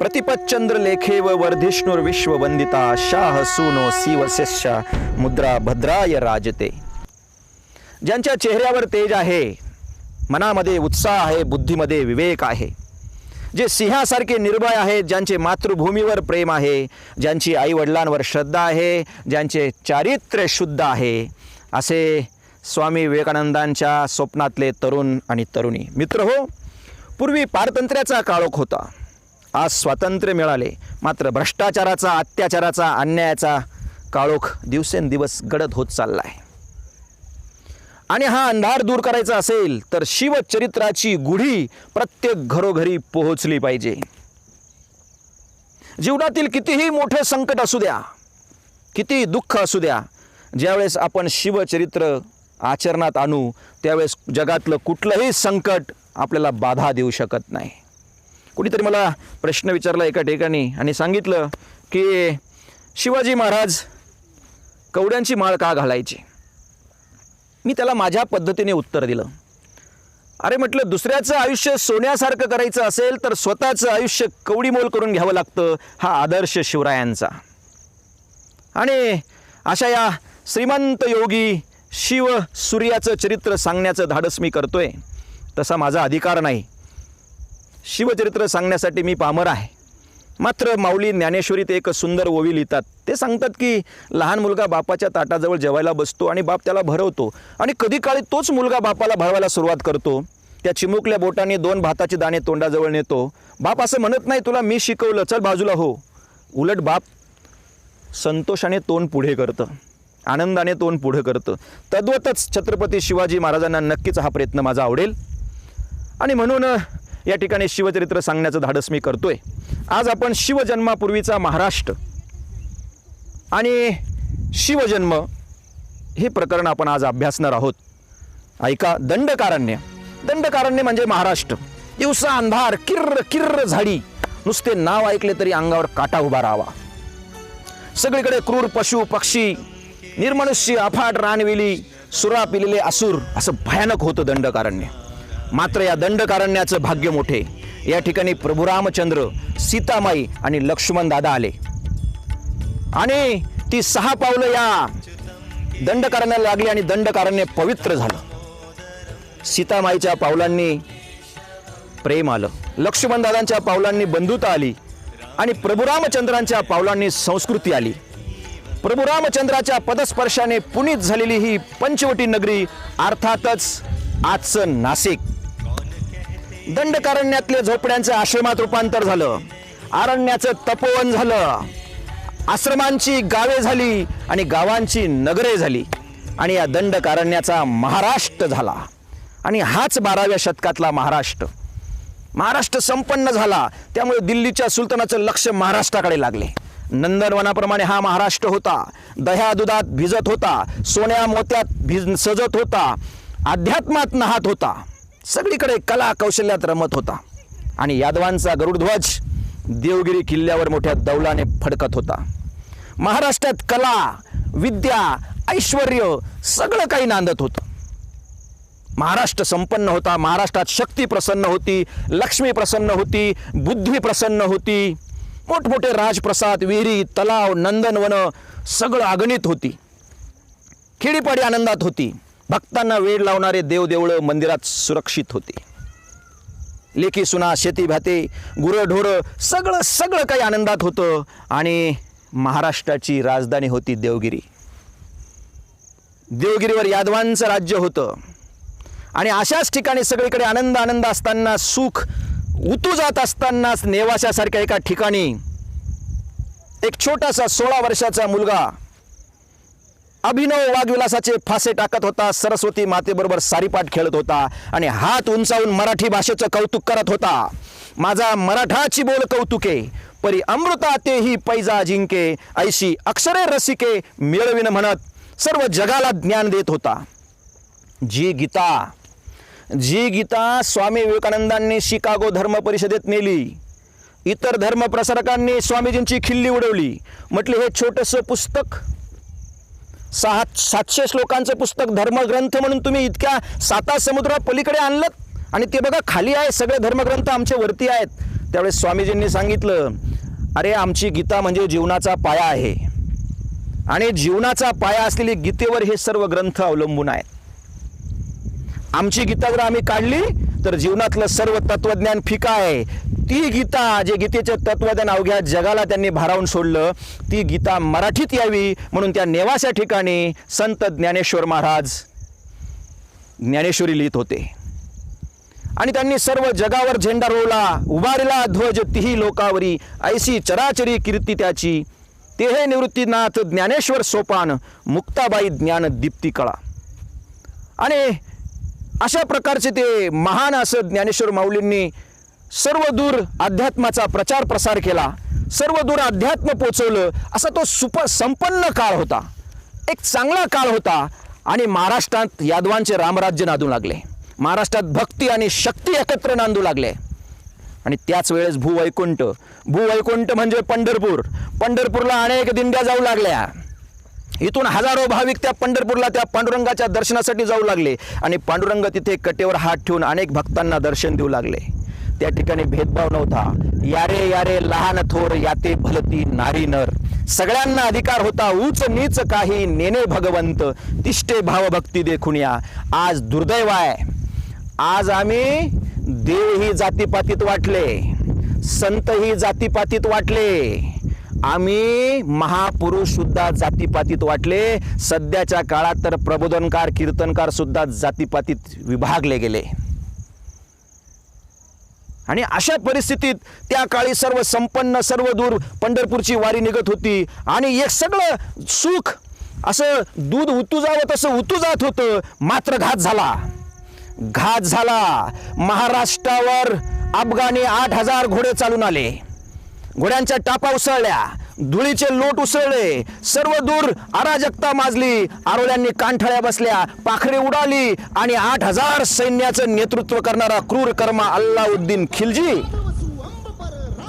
प्रतिपच्चंद्र लेखेव वर्धिष्णुर्विश्ववंदिता शाह सूनो शिवस्यश्च मुद्रा भद्राय राजते. ज्यांच्या चेहऱ्यावर तेज आहे, मनामध्ये उत्साह आहे, बुद्धीमध्ये विवेक आहे, जे सिंहासारखे निर्भय आहेत, ज्यांचे मातृभूमीवर प्रेम आहे, ज्यांची आईवडिलांवर श्रद्धा आहे, ज्यांचे चारित्र्य शुद्ध आहे, असे स्वामी विवेकानंदांच्या स्वप्नातले तरुण आणि तरुणी. मित्र हो, पूर्वी पारतंत्र्याचा काळोख होता, आज स्वातंत्र्य मिळाले, मात्र भ्रष्टाचाराचा, अत्याचाराचा, अन्यायाचा काळोख दिवसेंदिवस गडद होत चालला आहे. आणि हा अंधार दूर करायचा असेल तर शिवचरित्राची गुढी प्रत्येक घरोघरी पोहोचली पाहिजे. जीवनातील कितीही मोठे संकट असू द्या, किती दुःख असू द्या, ज्यावेळेस आपण शिवचरित्र आचरणात आणू त्यावेळेस जगातलं कुठलंही संकट आपल्याला बाधा देऊ शकत नाही. कुणीतरी मला प्रश्न विचारला एका ठिकाणी आणि सांगितलं की शिवाजी महाराज कवड्यांची माळ का घालायची. मी त्याला माझ्या पद्धतीने उत्तर दिलं. अरे म्हटलं, दुसऱ्याचं आयुष्य सोन्यासारखं करायचं असेल तर स्वतःचं आयुष्य कवडीमोल करून घ्यावं लागतं. हा आदर्श शिवरायांचा. आणि अशा या श्रीमंत योगी शिव सूर्याचं चरित्र सांगण्याचं धाडस मी करतोय. तसा माझा अधिकार नाही. शिवचरित्र सांगण्यासाठी मी पामर आहे. मात्र माऊली ज्ञानेश्वरीत एक सुंदर ओवी लिहितात. ते सांगतात की लहान मुलगा बापाच्या ताटाजवळ जेवायला बसतो आणि बाप त्याला भरवतो आणि कधी काळी तोच मुलगा बापाला भरवायला सुरुवात करतो. त्या चिमुकल्या बोटाने 2 भाताचे दाणे तोंडाजवळ नेतो. बाप असं म्हणत नाही तुला मी शिकवलं, चल बाजूला हो. उलट बाप संतोषाने तोंड पुढे करतं, आनंदाने तोंड पुढे करतं. तद्वतच छत्रपती शिवाजी महाराजांना नक्कीच हा प्रयत्न माझा आवडेल आणि म्हणून या ठिकाणी शिवचरित्र सांगण्याचं धाडस मी करतोय. आज आपण शिवजन्मापूर्वीचा महाराष्ट्र आणि शिवजन्म हे प्रकरण आपण आज अभ्यासणार आहोत. ऐका. दंडकारण्य. दंडकारण्य म्हणजे महाराष्ट्र. दिवसा अंधार, किर्र किर्र झाडी, नुसते नाव ऐकले तरी अंगावर काटा उभा राहावा. सगळीकडे क्रूर पशु पक्षी, निर्मनुष्य, अफाट रानवेली, सुरा पिलेले असुर, असं भयानक होतं दंडकारण्य. मात्र या दंडकारण्याचं भाग्य मोठे. या ठिकाणी प्रभू रामचंद्र, सीतामाई आणि लक्ष्मण दादा आले आणि ती 6 पावलं या दंडकारण्याला लागली आणि दंडकारण्य पवित्र झालं. सीतामाईच्या पावलांनी प्रेम आलं, लक्ष्मण दादांच्या पावलांनी बंधुता आली आणि प्रभू रामचंद्रांच्या पावलांनी संस्कृती आली. प्रभू रामचंद्राच्या पदस्पर्शाने पुनीत झालेली ही पंचवटी नगरी, अर्थातच आजचं नाशिक. दंडकारण्यातल्या झोपड्यांचं आश्रमात रूपांतर झालं, अरण्याचं तपोवन झालं, आश्रमांची गावे झाली आणि गावांची नगरे झाली आणि या दंडकारण्याचा महाराष्ट्र झाला. आणि हाच 12व्या शतकातला महाराष्ट्र. महाराष्ट्र संपन्न झाला, त्यामुळे दिल्लीच्या सुलतानाचं लक्ष महाराष्ट्राकडे लागले. नंदनवनाप्रमाणे हा महाराष्ट्र होता. दह्या दुधात भिजत होता, सोन्या मोत्यात सजत होता, अध्यात्मात नाहत होता, सगळीकडे कला कौशल्यात रमत होता आणि यादवांचा गरुडध्वज देवगिरी किल्ल्यावर मोठ्या दौलाने फडकत होता. महाराष्ट्रात कला, विद्या, ऐश्वर्य सगळं काही नांदत होतं. महाराष्ट्र संपन्न होता. महाराष्ट्रात शक्ती प्रसन्न होती, लक्ष्मी प्रसन्न होती, बुद्धी प्रसन्न होती. मोठमोठे राजप्रसाद, विहिरी, तलाव, नंदनवन सगळं अगणित होती. खेडीपाडी आनंदात होती. भक्तांना वेळ लावणारे देवदेवळं मंदिरात सुरक्षित होती. लेकी सुना, शेती भाते, गुरंढोरं सगळं सगळं काही आनंदात होतं. आणि महाराष्ट्राची राजधानी होती देवगिरी. देवगिरीवर यादवांचं राज्य होतं आणि अशाच ठिकाणी सगळीकडे आनंद असताना, सुख उतू जात असतानाच नेवाशासारख्या एका ठिकाणी एक छोटासा 16 वर्षाचा मुलगा अभिनव वाग्विलासाचे फासे टाकत होता. सरस्वती मातेबरोबर सारीपाट खेळत होता आणि हात उंचावून मराठी भाषेचं कौतुक करत होता. माझा मराठाची बोल कौतुके, परी अमृता तेही पैजा जिंके, ऐशी अक्षरे रसिके मिळविन म्हणत सर्व जगाला ज्ञान देत होता. जी गीता स्वामी विवेकानंदांनी शिकागो धर्म परिषदेत नेली. इतर धर्म प्रसारकांनी स्वामीजींची खिल्ली उडवली. म्हटले हे छोटंसं पुस्तक, 700 श्लोकांचं पुस्तक धर्मग्रंथ म्हणून तुम्ही इतक्या 7 समुद्रा पलीकडे आणलं आणि ते बघा खाली आहे, सगळे धर्मग्रंथ आमच्या वरती आहेत. त्यावेळेस स्वामीजींनी सांगितलं, अरे आमची गीता म्हणजे जीवनाचा पाया आहे आणि जीवनाचा पाया असलेली गीतेवर हे सर्व ग्रंथ अवलंबून आहेत. आमची गीता जर आम्ही काढली तर जीवनातलं सर्व तत्वज्ञान फिका आहे. ती गीता, जे गीतेचं तत्वज्ञान अवघ्या जगाला त्यांनी भारावून सोडलं, ती गीता मराठीत यावी म्हणून त्या नेवासा ठिकाणी संत ज्ञानेश्वर महाराज ज्ञानेश्वरी लिहित होते. आणि त्यांनी सर्व जगावर झेंडा रोवला, उभारला ध्वज तिही लोकावरी, ऐसी चराचरी कीर्ती त्याची, ते हे निवृत्तीनाथ ज्ञानेश्वर सोपान, मुक्ताबाई ज्ञान दीप्ती कळा. आणि अशा प्रकारचे ते महान असं ज्ञानेश्वर माऊलींनी सर्व दूर अध्यात्माचा प्रचार प्रसार केला, सर्व दूर अध्यात्म पोचवलं. असा तो संपन्न काळ होता, एक चांगला काळ होता. आणि महाराष्ट्रात यादवांचे रामराज्य नांदू लागले, महाराष्ट्रात भक्ती आणि शक्ती एकत्र नांदू लागले. आणि त्याच वेळेस भूवैकुंठ म्हणजे पंढरपूर, पंढरपूरला अनेक दिंड्या जाऊ लागल्या. इथून हजारो भाविक त्या पंढरपूरला त्या पांडुरंगाच्या दर्शनासाठी जाऊ लागले. आणि पांडुरंग तिथे कटेवर हात ठेवून अनेक भक्तांना दर्शन देऊ लागले. त्या ठिकाणी भेदभाव नव्हता. यारे यारे लहान थोर याते भलती नारी नर, सगळ्यांना अधिकार होता. उच नीच काही नेने भगवंत, तिष्ठे भावभक्ती देखुनिया. आज दुर्दैव आहे, आज आम्ही देव ही जातीपातीत वाटले, संत ही जातीपातीत वाटले, आम्ही महापुरुष सुद्धा जातीपातीत वाटले. सध्याच्या काळात तर प्रबोधनकार कीर्तनकार सुद्धा जातीपातीत विभागले गेले. आणि अशा परिस्थितीत त्या काळी सर्व संपन्न, सर्व दूर पंढरपूरची वारी निघत होती. आणि एक सगळं सुख असं दूध उतू जावं तसं उतू जात होतं. मात्र घात झाला. महाराष्ट्रावर अफगाणी 8,000 घोडे चालून आले. घोड्यांच्या टापा उसळल्या, धुळीचे लोट उसळले, सर्व दूर अराजकता माजली. आरोल्यांनी कानठळ्या बसल्या, पाखरे उडाली. आणि 8,000 सैन्याचं नेतृत्व करणारा क्रूर कर्मा अल्लाउद्दीन खिलजी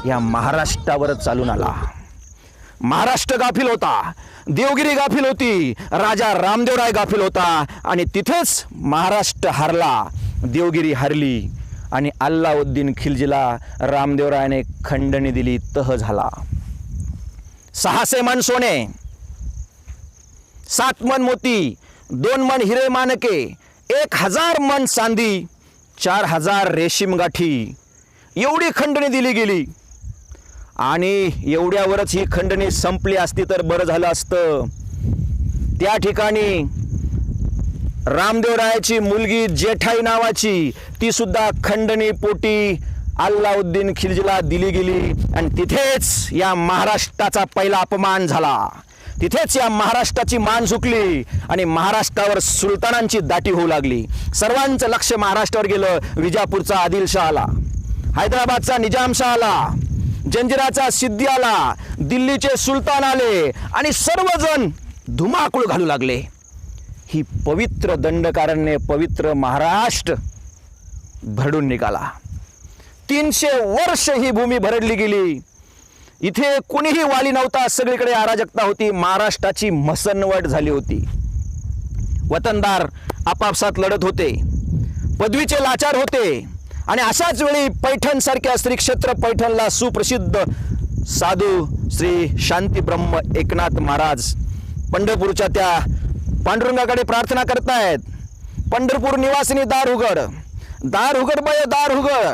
या महाराष्ट्रावरच चालून आला. महाराष्ट्र गाफील होता, देवगिरी गाफील होती, राजा रामदेवराय गाफील होता. आणि तिथेच महाराष्ट्र हरला, देवगिरी हरली. आणि अल्लाउद्दीन खिलजीला रामदेवरायाने खंडणी दिली, तह झाला. 600 मन सोने, 7 मन मोती, 2 मन हिरे मानके, 1000 मन चांदी, 4000 रेशीम गाठी, एवढी खंडणी दिली गेली. आणि एवढ्यावरच ही खंडणी संपली असती तर बरं झालं असतं. त्या ठिकाणी रामदेवरायाची मुलगी जेठाई नावाची, ती सुद्धा खंडणी पोटी अल्लाउद्दीन खिलजीला दिली गेली. आणि तिथेच या महाराष्ट्राचा पहिला अपमान झाला, तिथेच या महाराष्ट्राची मान झुकली. आणि महाराष्ट्रावर सुलतानांची दाटी होऊ लागली. सर्वांचं लक्ष महाराष्ट्रावर गेलं. विजापूरचा आदिलशाह आला, हैदराबादचा निजामशाह आला, जंजिराचा सिद्दी आला, दिल्लीचे सुलतान आले. आणि सर्वजण धुमाकूळ घालू लागले. ही पवित्र दंडकारण्य, पवित्र महाराष्ट्र भरडून निघाला. 300 वर्ष ही भूमी भरडली गेली. इथे कुणीही वाली नव्हता, सगळीकडे अराजकता होती. महाराष्ट्राची मसनवट झाली होती. वतनदार आपापसात लढत होते, पदवीचे लाचार होते. आणि अशाच वेळी पैठण सारख्या श्री क्षेत्र पैठणला सुप्रसिद्ध साधू श्री शांती ब्रह्म एकनाथ महाराज पंढरपूरच्या त्या पांडुरंगाकडे प्रार्थना करतायत. पंढरपूर निवासिनी दार उघड, दार उघड बय दार उघड.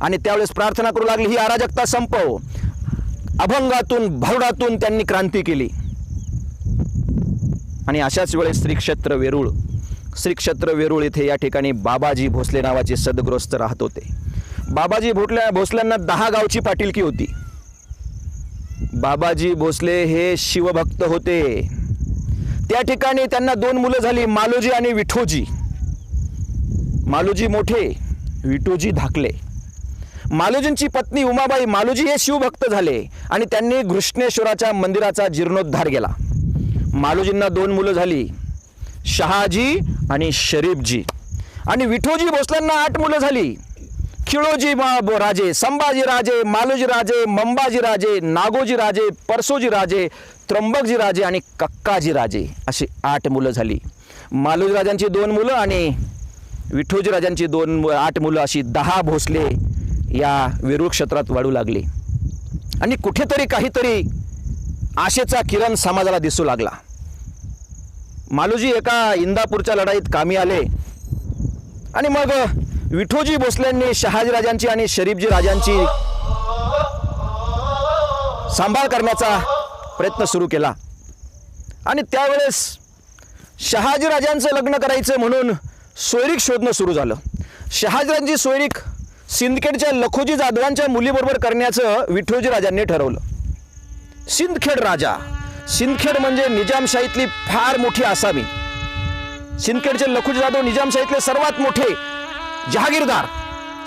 आणि त्यावेळेस प्रार्थना करू लागली, ही अराजकता संपव. अभंगातून भरुडातून त्यांनी क्रांती केली. आणि अशाच वेळेस श्री क्षेत्र वेरूळ इथे या ठिकाणी बाबाजी भोसले नावाचे सद्गृहस्थ राहत होते. बाबाजी भोसल्यांना 10 गावची पाटीलकी होती. बाबाजी भोसले हे शिवभक्त होते. त्या ठिकाणी त्यांना 2 मुलं झाली, मालोजी आणि विठोजी. मालोजी मोठे, विठोजी धाकले. मालोजींची पत्नी उमाबाई मालोजी हे शिवभक्त झाले आणि त्यांनी घृष्णेश्वराच्या मंदिराचा जीर्णोद्धार केला. मालोजींना 2 मुलं झाली, शहाजी आणि शरीफजी. आणि विठोजी भोसल्यांना 8 मुलं झाली, खिळोजी राजे, संभाजी राजे, मालोजी राजे, मंबाजी राजे, नागोजी राजे, परसोजी राजे, त्र्यंबकजी राजे आणि कक्काजी राजे, अशी 8 मुलं झाली. मालोजी राजांची 2 मुलं आणि विठोजी राजांची 8 मुलं, अशी 10 भोसले या वेरूळ क्षेत्रात वाढू लागली आणि कुठेतरी काहीतरी आशेचा किरण समाजाला दिसू लागला. मालोजी एका इंदापूरच्या लढाईत कामी आले आणि मग विठोजी भोसलेंनी शहाजीराजांची आणि शरीफजी राजांची सांभाळ करण्याचा प्रयत्न सुरू केला. आणि त्यावेळेस शहाजीराजांचं लग्न करायचं म्हणून सोयरीक शोधणं सुरू झालं. शहाजीराजांची सोयरीक सिंदखेडच्या लखोजी जाधवांच्या मुलीबरोबर करण्याचं विठोजी राजांनी ठरवलं. सिंदखेड राजा, सिंदखेड म्हणजे निजामशाहीतली फार मोठी आसामी. सिंदखेडचे लखोजी जाधव निजामशाहीतले सर्वात मोठे जहागीरदार,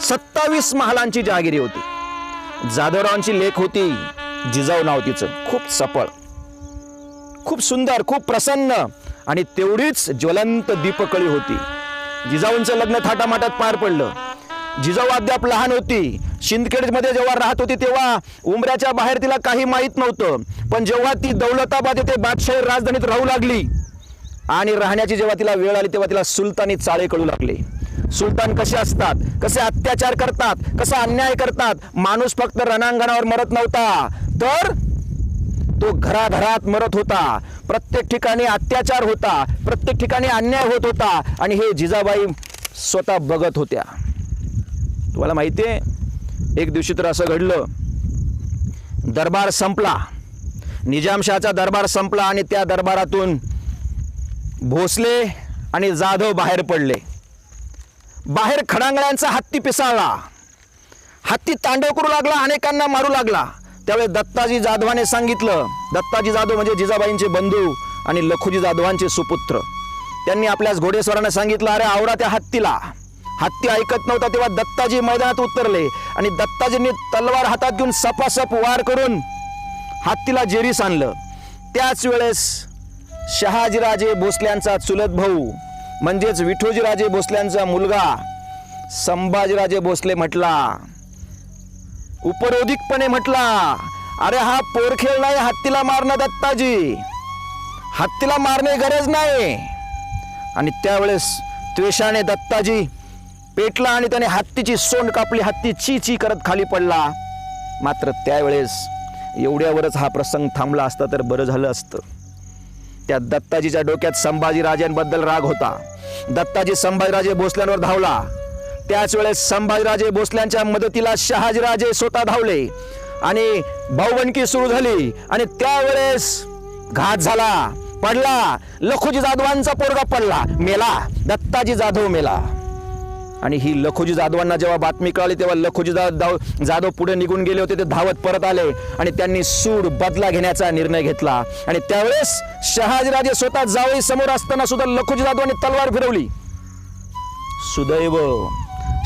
27 महालांची जहागिरी होती. जाधवरावांची लेक होती जिजाऊ नाव तिचं, खूप चपळ, खूप सुंदर, खूप प्रसन्न आणि तेवढीच ज्वलंत दीपकळी होती. जिजाऊंचं लग्न थाटामाटात पार पडलं. जिजाऊ अद्याप लहान होती. सिंदखेडमध्ये जेव्हा राहत होती तेव्हा उमऱ्याच्या बाहेर तिला काही माहीत नव्हतं. पण जेव्हा ती दौलताबाद येथे बादशाही राजधानीत राहू लागली आणि राहण्याची जेव्हा तिला वेळ आली तेव्हा तिला सुलतानी चाळे कळू लागले. सुलतान कसे असतात, कसे अत्याचार करतात, कसा अन्याय करतात. माणूस फक्त रणांगणावर मरत नव्हता तर तो घराघरात मरत होता. प्रत्येक ठिकाणी अत्याचार होता, प्रत्येक ठिकाणी अन्याय होत होता आणि हे जिजाबाई स्वतः बघत होत्या. तुम्हाला माहिती आहे, एक दिवशी तर असं घडलं, दरबार संपला, निजामशाहचा दरबार संपला आणि त्या दरबारातून भोसले आणि जाधव बाहेर पडले. बाहेर खडांगळ्यांचा हत्ती पिसाळला. हत्ती तांडव करू लागला, अनेकांना मारू लागला. त्यावेळेस दत्ताजी जाधवाने सांगितलं, दत्ताजी जाधव म्हणजे जिजाबाईंचे बंधू आणि लखोजी जाधवांचे सुपुत्र, त्यांनी आपल्याच घोडेस्वारांना सांगितलं, अरे आवरा त्या हत्तीला. हत्ती ऐकत नव्हता. तेव्हा दत्ताजी मैदानात उतरले आणि दत्ताजींनी तलवार हातात घेऊन सपासप वार करून हत्तीला जेरीस आणलं. त्याच वेळेस शहाजीराजे भोसल्यांचा चुलत भाऊ म्हणजेच विठोजीराजे भोसल्यांचा मुलगा संभाजीराजे भोसले म्हटला, उपरोधिकपणे म्हटला, अरे हा पोरखेळ नाही, हत्तीला मारणं दत्ताजी, हत्तीला मारणे गरज नाही. आणि त्यावेळेस त्वेषाने दत्ताजी पेटला आणि त्याने हत्तीची सोंड कापली. हत्ती ची ची करत खाली पडला. मात्र त्यावेळेस एवढ्यावरच हा प्रसंग थांबला असता तर बरं झालं असतं. त्या दत्ताजीच्या डोक्यात संभाजीराजांबद्दल राग होता. दत्ताजी संभाजीराजे भोसल्यांवर धावला. त्याच वेळेस संभाजीराजे भोसल्यांच्या मदतीला शहाजीराजे स्वतः धावले आणि भाऊबंदकी सुरू झाली. आणि त्यावेळेस घात झाला, पडला. लखोजी जाधवांचा पोरगा पडला, मेला. दत्ताजी जाधव मेला. आणि ही लखोजी जाधवांना जेव्हा बातमी कळाली तेव्हा लखोजी जाधव पुढे निघून गेले होते. ते धावत परत आले आणि त्यांनी सूड बदला घेण्याचा निर्णय घेतला. आणि त्यावेळेस शहाजीराजे स्वतः जावई समोर असताना सुद्धा लखोजी जाधवांनी तलवार फिरवली. सुदैव,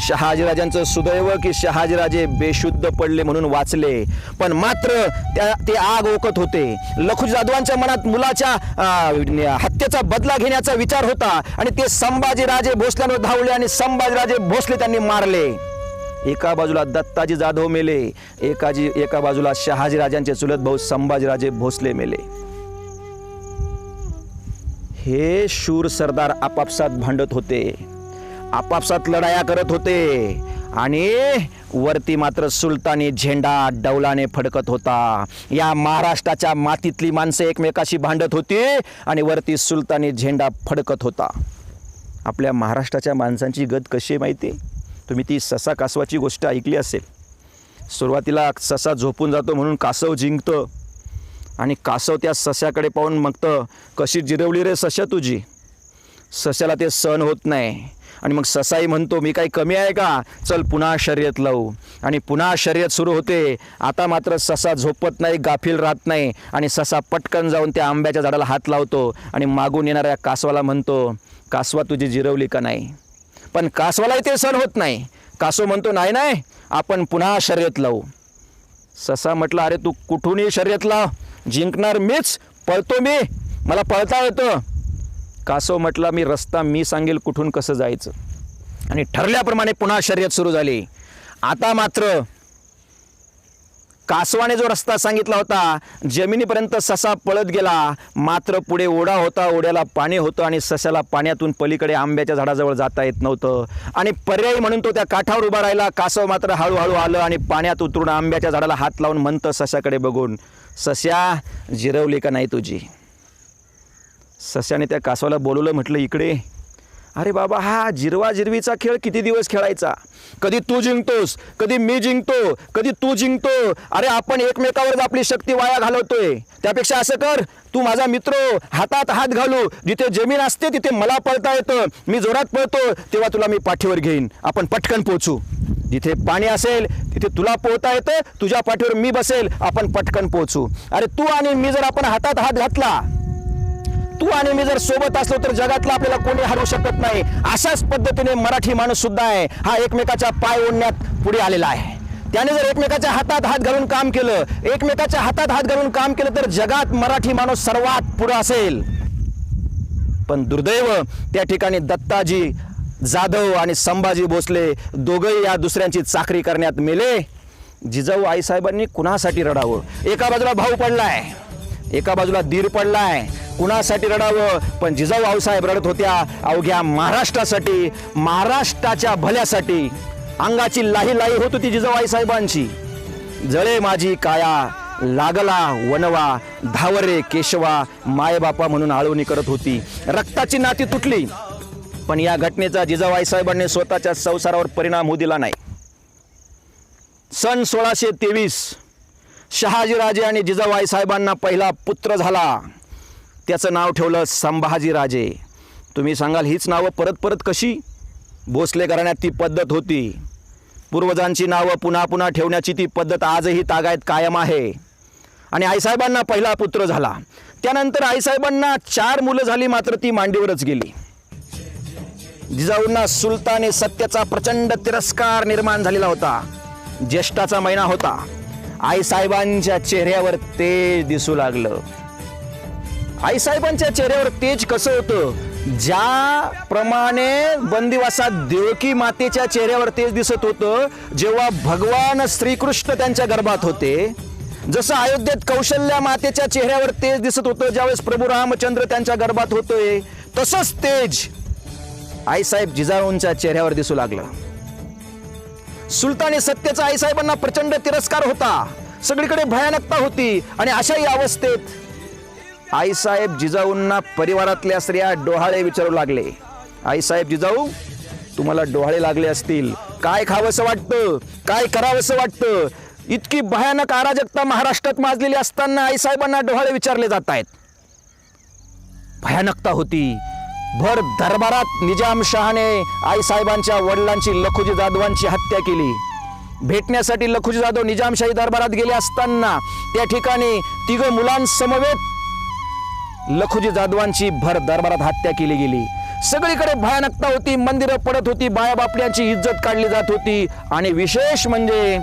शहाजीराजांचं सुदैव की शहाजीराजे बेशुद्ध पडले म्हणून वाचले. पण मात्र ते आग ओकत होते. लखोजी जाधवांच्या मनात मुलाच्या हत्येचा बदला घेण्याचा विचार होता आणि ते संभाजीराजे भोसल्यांवर धावले आणि संभाजीराजे भोसले त्यांनी मारले. एका बाजूला दत्ताजी जाधव मेले, एका बाजूला शहाजीराजांचे चुलत भाऊ संभाजीराजे भोसले मेले. हे शूर सरदार आपापसात भांडत होते, आपापसात लढाया करत होते आणि वरती मात्र सुलतानी झेंडा डौलाने फडकत होता. या महाराष्ट्राच्या मातीतली माणसं एकमेकाशी भांडत होती आणि वरती सुलतानी झेंडा फडकत होता. आपल्या महाराष्ट्राच्या माणसांची गत कशी माहिती? तुम्ही ती ससा कासवाची गोष्ट ऐकली असेल. सुरुवातीला ससा झोपून जातो म्हणून कासव जिंकतं आणि कासव त्या सस्याकडे पाहून मागतं, कशी जिरवली रे सस्या तुझी. सस्याला ते सहन होत नाही आणि मग ससाई म्हणतो, मी काही कमी आहे का, चल पुन्हा शर्यत लावू. आणि पुन्हा शर्यत सुरू होते. आता मात्र ससा झोपत नाही, गाफील राहत नाही आणि ससा पटकन जाऊन त्या आंब्याच्या झाडाला हात लावतो आणि मागून येणाऱ्या कासवाला म्हणतो, कासवा तुझी जिरवली का नाही. पण कासवालाही ते सहन होत नाही. कासव म्हणतो, नाही नाही, आपण पुन्हा शर्यत लावू. ससा म्हटला, अरे तू कुठूनही शर्यत लाव, जिंकणार मीच, पळतो मी, मला पळता येतं. कासव म्हटला, मी रस्ता मी सांगेल कुठून कसं जायचं. आणि ठरल्याप्रमाणे पुन्हा शर्यत सुरू झाली. आता मात्र कासवाने जो रस्ता सांगितला होता, जमिनीपर्यंत ससा पळत गेला, मात्र पुढे ओढा होता, ओढ्याला पाणी होतं आणि सशाला पाण्यातून पलीकडे आंब्याच्या झाडाजवळ जाता येत नव्हतं आणि पर्यायी म्हणून तो त्या काठावर उभा राहिला. कासव मात्र हळूहळू आलं आणि पाण्यात उतरून आंब्याच्या झाडाला हात लावून म्हणतं सशाकडे बघून, सश्या जिरवली का नाही तुझी? सश्याने त्या कासवाला बोलवलं, म्हटलं इकडे. अरे बाबा, हा जिरवा जिरवीचा खेळ किती दिवस खेळायचा? कधी तू जिंकतोस, कधी मी जिंकतो, कधी तू जिंकतो. अरे आपण एकमेकावर आपली शक्ती वाया घालवतोय. त्यापेक्षा असं कर, तू माझा मित्र, हातात हात घालू, जिथे जमीन असते तिथे मला पळता येतं, मी जोरात पळतो तेव्हा तुला मी पाठीवर घेईन, आपण पटकन पोहोचू. जिथे पाणी असेल तिथे तुला पोहता येतं, तुझ्या पाठीवर मी बसेल, आपण पटकन पोहोचू. अरे तू आणि मी जर आपण हातात हात घातला, तू आणि मी जर सोबत असलो तर जगातला आपल्याला कोणी हरवू शकत नाही. अशाच पद्धतीने मराठी माणूस सुद्धा आहे, हा एकमेकाच्या पाय ओढण्यात पुढे आलेला आहे. त्याने जर एकमेकाच्या हातात हात घालून काम केलं, एकमेकाच्या हातात हात घालून काम केलं तर जगात मराठी माणूस सर्वात पुढे असेल. पण दुर्दैव, त्या ठिकाणी दत्ताजी जाधव आणि संभाजी भोसले दोघंही या दुसऱ्यांची चाकरी करण्यात मेले. जिजाऊ आईसाहेबांनी कुणासाठी रडावं? एका बाजूला भाऊ पडलाय, एका बाजूला दीर पडलाय, कुणासाठी रडावं? पण जिजाऊ आऊसाहेब रडत होत्या अवघ्या महाराष्ट्रासाठी, महाराष्ट्राच्या भल्यासाठी. अंगाची लाही लाही होत होती जिजाऊ आईसाहेबांची. जळे माझी काया, लागला वनवा, धावरे केशवा, मायबापा म्हणून आळवणी करत होती. रक्ताची नाती तुटली, पण या घटनेचा जिजाऊ आईसाहेबांनी स्वतःच्या संसारावर परिणाम होऊ दिला नाही. सन 1623 शहाजीराजे आणि जिजाऊ आईसाहेबांना पहिला पुत्र झाला. त्याचं नाव ठेवलं संभाजीराजे. तुम्ही सांगाल हीच नावं परत परत कशी? भोसले घराण्यात ती पद्धत होती. पूर्वजांची नावं पुन्हा पुन्हा ठेवण्याची ती पद्धत आजही तागायत कायम आहे. आणि आईसाहेबांना पहिला पुत्र झाला. त्यानंतर आईसाहेबांना 4 मुलं झाली, मात्र ती मांडीवरच गेली. जिजाऊंना सुलतानी सत्तेचा प्रचंड तिरस्कार निर्माण झालेला होता. ज्येष्ठाचा महिना होता. आईसाहेबांच्या चेहऱ्यावर तेज दिसू लागलं. आईसाहेबांच्या चेहऱ्यावर तेज कसं होतं? ज्याप्रमाणे बंदिवासात देवकी मातेच्या चेहऱ्यावर तेज दिसत होतं जेव्हा भगवान श्रीकृष्ण त्यांच्या गर्भात होते, जसं अयोध्येत कौशल्या मातेच्या चेहऱ्यावर तेज दिसत होतं ज्यावेळेस प्रभू रामचंद्र त्यांच्या गर्भात होते, तसंच तेज आईसाहेब जिजाऊंच्या चेहऱ्यावर दिसू लागलं. सुलतानी सत्तेचा आईसाहेबांना प्रचंड तिरस्कार होता, सगळीकडे भयानकता होती. आणि अशाही अवस्थेत आईसाहेब जिजाऊंना परिवारातल्या स्त्रिया डोहाळे विचारू लागले. आईसाहेब जिजाऊ, तुम्हाला डोहाळे लागले असतील, काय खावंसं वाटतं, काय करावंसं वाटतं? इतकी भयानक अराजकता महाराष्ट्रात माजलेली असताना आईसाहेबांना डोहाळे विचारले जात आहेत. भयानकता होती. भर दरबारात निजामशहाने आईसाहेबांच्या वडिलांची लखुजी जाधवांची हत्या केली. भेटण्यासाठी लखुजी जाधव निजामशाही दरबारात गेले असताना त्या ठिकाणी 3 मुलांसमवेत लखुजी जाधवांची भर दरबारात हत्या केली गेली. सगळीकडे भयानकता होती. मंदिरं पडत होती, बाया बापड्यांची इज्जत काढली जात होती. आणि विशेष म्हणजे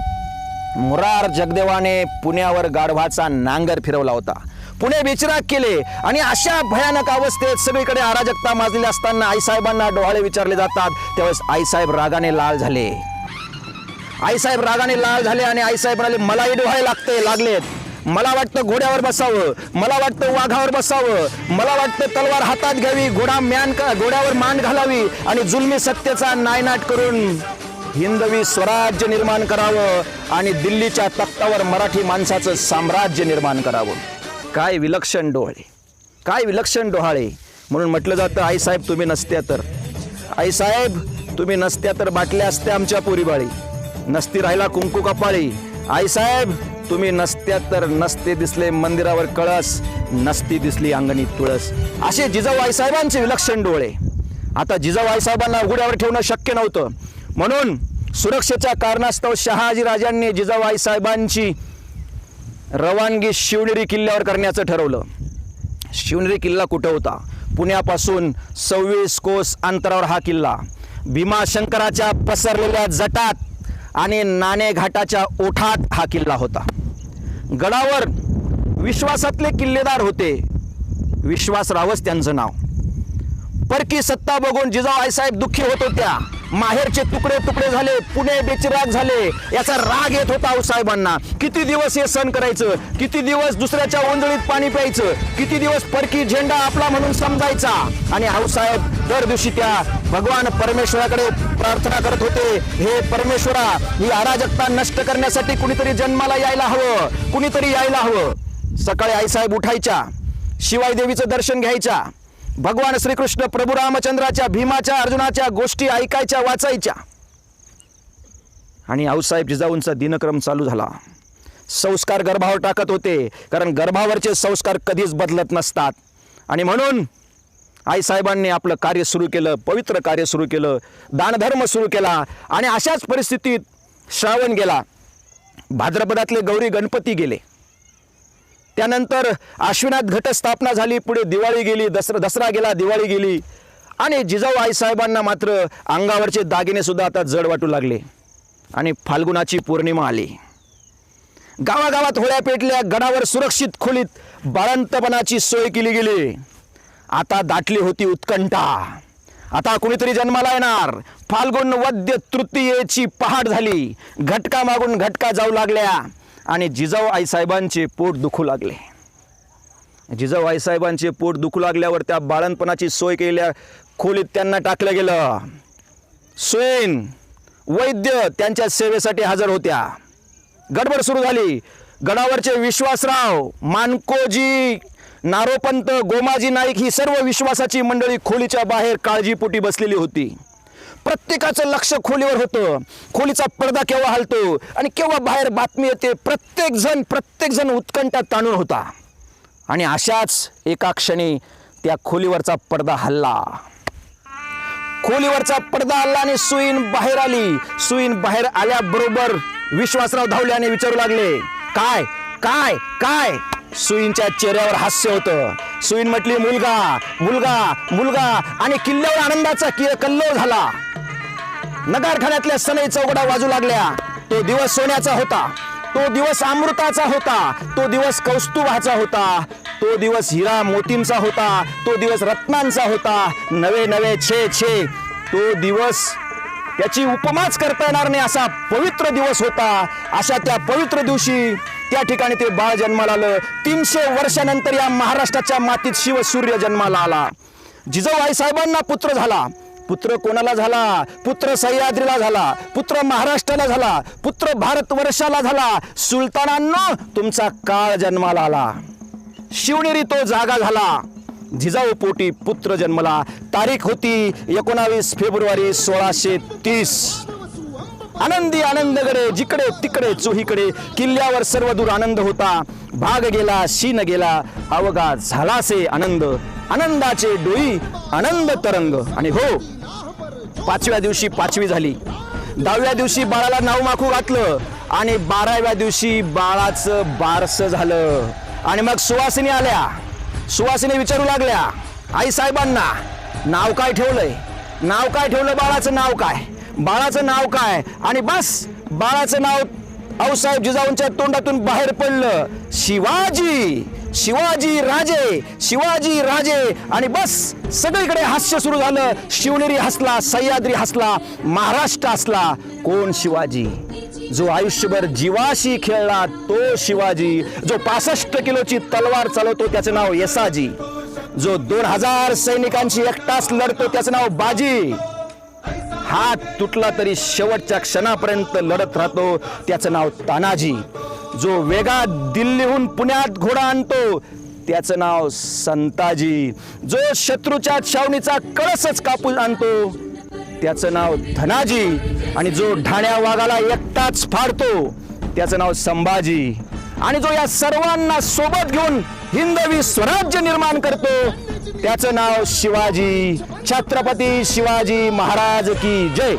मुरार जगदेवाने पुण्यावर गाढवाचा नांगर फिरवला होता. पुणे बेचिराग केले. आणि अशा भयानक अवस्थेत सगळीकडे अराजकता माजलेली असताना आईसाहेबांना डोहाळे विचारले जातात. त्यावेळेस आईसाहेब रागाने लाल झाले. आईसाहेब रागाने लाल झाले आणि आईसाहेब म्हणाले, मलाही डोहाळे लागलेत. मला वाटतं घोड्यावर बसावं, मला वाटतं वाघावर बसावं, मला वाटतं तलवार हातात घ्यावी, घोड्यावर मान घालावी आणि जुलमी सत्तेचा नायनाट करून हिंदवी स्वराज्य निर्माण करावं आणि दिल्लीच्या तख्तावर मराठी माणसाचं साम्राज्य निर्माण करावं. काय विलक्षण डोहाळे, काय विलक्षण डोहाळे. म्हणून म्हटलं जातं, आईसाहेब तुम्ही नसत्या तर, आईसाहेब तुम्ही नसत्या तर बाटल्या असत्या आमच्या पोरीबाळी, नसती राहिला कुंकू कपाळी. आईसाहेब तुम्ही नसत्या तर नसते दिसले मंदिरावर कळस, नसती दिसली अंगणी तुळस. असे जिजाऊ आईसाहेबांचे विलक्षण डोळे. आता जिजाऊ आईसाहेबांना उघड्यावर ठेवणं शक्य नव्हतं, म्हणून सुरक्षेच्या कारणास्तव शहाजीराजांनी जिजाऊ आईसाहेबांची रवानगी शिवनेरी किल्ल्यावर करण्याचं ठरवलं. शिवनेरी किल्ला कुठं होता? पुण्यापासून 26 कोस अंतरावर हा किल्ला. भीमाशंकराच्या पसरलेल्या जटात आणि नाणे घाटाच्या ओठात हा किल्ला होता. गडावर विश्वासातले किल्लेदार होते. विश्वासरावच त्यांचं नाव. परकी सत्ता बघून जिजाऊ आईसाहेब दुःखी होत होत्या. माहेरचे तुकडे तुकडे झाले, पुणे बेचिराग झाले. याचा राग येत होता आऊसाहेबांना. किती दिवस हे सण करायचं, किती दिवस दुसऱ्याच्या ओंजळीत पाणी प्यायचं, किती दिवस परकी झेंडा आपला म्हणून समजायचा. आणि आऊसाहेब दर दिवशी त्या भगवान परमेश्वराकडे प्रार्थना करत होते, हे परमेश्वरा, ही अराजकता नष्ट करण्यासाठी कुणीतरी जन्माला यायला हवं, कुणीतरी यायला हवं. सकाळी आईसाहेब उठायच्या, शिवाई देवीचं दर्शन घ्यायच्या, भगवान श्रीकृष्ण प्रभू रामचंद्राच्या, भीमाच्या, अर्जुनाच्या गोष्टी ऐकायच्या, वाचायच्या. आणि आऊसाहेब जिजाऊंचा दिनक्रम चालू झाला. संस्कार गर्भावर टाकत होते, कारण गर्भावरचे संस्कार कधीच बदलत नसतात. आणि म्हणून आईसाहेबांनी आपलं कार्य सुरू केलं, पवित्र कार्य सुरू केलं, दानधर्म सुरू केला. आणि अशाच परिस्थितीत श्रावण गेला, भाद्रपदातले गौरी गणपती गेले, त्यानंतर आश्विनात घटस्थापना झाली, पुढे दिवाळी गेली, दसरा गेला, दिवाळी गेली. आणि जिजाऊ आईसाहेबांना मात्र अंगावरचे दागिने सुद्धा आता जड वाटू लागले. आणि फाल्गुनाची पौर्णिमा आली, गावागावात होळ्या पेटल्या, गडावर सुरक्षित खोलीत बाळंतपणाची सोय केली गेली. आता दाटली होती उत्कंठा, आता कुणीतरी जन्माला येणार. फाल्गुन वद्य तृतीयेची पहाट झाली, घटका मागून घटका जाऊ लागल्या. आणि जिजाऊ आईसाहेबांचे पोट दुखू लागले. जिजाऊ आईसाहेबांचे पोट दुखू लागल्यावर त्या बाळंतपणाची सोय केलेल्या खोलीत त्यांना टाकलं गेलं. स्वयं वैद्य त्यांच्या सेवेसाठी हजर होत्या. गडबड सुरू झाली. गडावरचे विश्वासराव, मानकोजी, नारोपंत, गोमाजी नाईक ही सर्व विश्वासाची मंडळी खोलीच्या बाहेर काळजीपोटी बसलेली होती. प्रत्येकाचं लक्ष खोलीवर होतं. खोलीचा पडदा केव्हा हलतो आणि केव्हा बाहेर बातमी येते, प्रत्येक जण उत्कंठा ताणून होता. आणि अशाच एका क्षणी त्या खोलीवरचा पडदा हलला. खोलीवरचा पडदा हलला आणि सुईण बाहेर आली. सुईण बाहेर आल्याबरोबर विश्वासराव धावले आणि विचारू लागले, काय काय काय? सुईंच्या चेहऱ्यावर हास्य होतं. सुईण म्हटली, मुलगा मुलगा मुलगा. आणि किल्ल्यावर आनंदाचा कल्लोळ झाला. नगारखान्यातल्या सनई चौघडा वाजू लागल्या. तो दिवस सोन्याचा होता, तो दिवस अमृताचा होता, तो दिवस कौस्तुभाचा होता, तो दिवस हिरा मोतींचा होता, तो दिवस रत्नांचा होता. नवे नवे छे छे, तो दिवस त्याची उपमाच करता येणार नाही असा पवित्र दिवस होता. अशा त्या पवित्र दिवशी त्या ठिकाणी ते बाळ जन्माला आलं. 300 वर्षानंतर या महाराष्ट्राच्या मातीत शिवसूर्य जन्माला आला. जिजाऊ आईसाहेबांना पुत्र झाला. पुत्र कोणाला झाला? पुत्र सह्याद्रीला झाला, पुत्र महाराष्ट्राला झाला, पुत्र भारतवर्षाला झाला. सुलतानांनो, तुमचा काळ जन्माला आला. शिवनेरी तो जागा झाला. जिजाऊ पोटी पुत्र जन्मला. तारीख होती 19 फेब्रुवारी 1630. आनंदी आनंदगडे, जिकडे तिकडे चोहीकडे, किल्ल्यावर सर्वदूर आनंद होता. भाग गेला, शीन गेला, अवघा झालासे आनंद. आनंदाचे डोई, आनंद तरंग. आणि हो, 5व्या दिवशी 5वी झाली. 10व्या दिवशी बाळाला नाव माखू घातलं. आणि 12व्या दिवशी बाळाचं बारसं झालं. आणि मग सुवासिनी आल्या. सुवासिनी विचारू लागल्या आईसाहेबांना, नाव काय ठेवलंय? नाव काय ठेवलं? बाळाचं नाव काय? बाळाचं नाव काय? आणि बस बाळाचं नाव आऊसाहेब जिजाऊंच्या तोंडातून बाहेर पडलं, शिवाजी. शिवाजी राजे, शिवाजी राजे. आणि बस सगळीकडे हास्य सुरू झालं. शिवनेरी हसला, सह्याद्री हसला, महाराष्ट्र हसला. कोण शिवाजी? जो आयुष्यभर जीवाशी खेळला तो शिवाजी. जो 65 किलोची तलवार चालवतो त्याचं नाव येसाजी. जो 2000 सैनिकांशी एकटाच लढतो त्याचं नाव बाजी. हात तुटला तरी शेवटच्या क्षणापर्यंत लढत राहतो त्याचं नाव तानाजी. जो वेगात दिल्लीहून पुण्यात घोडा आणतो त्याचं नाव संताजी. जो शत्रूच्या छावणीचा कळसच कापून आणतो त्याचं नाव धनाजी. आणि जो ढाण्या वाघाला एकटाच फाडतो त्याचं नाव संभाजी. आणि जो या सर्वांना सोबत घेऊन हिंदवी स्वराज्य निर्माण करतो त्याचं नाव शिवाजी. छत्रपती शिवाजी महाराज की जय.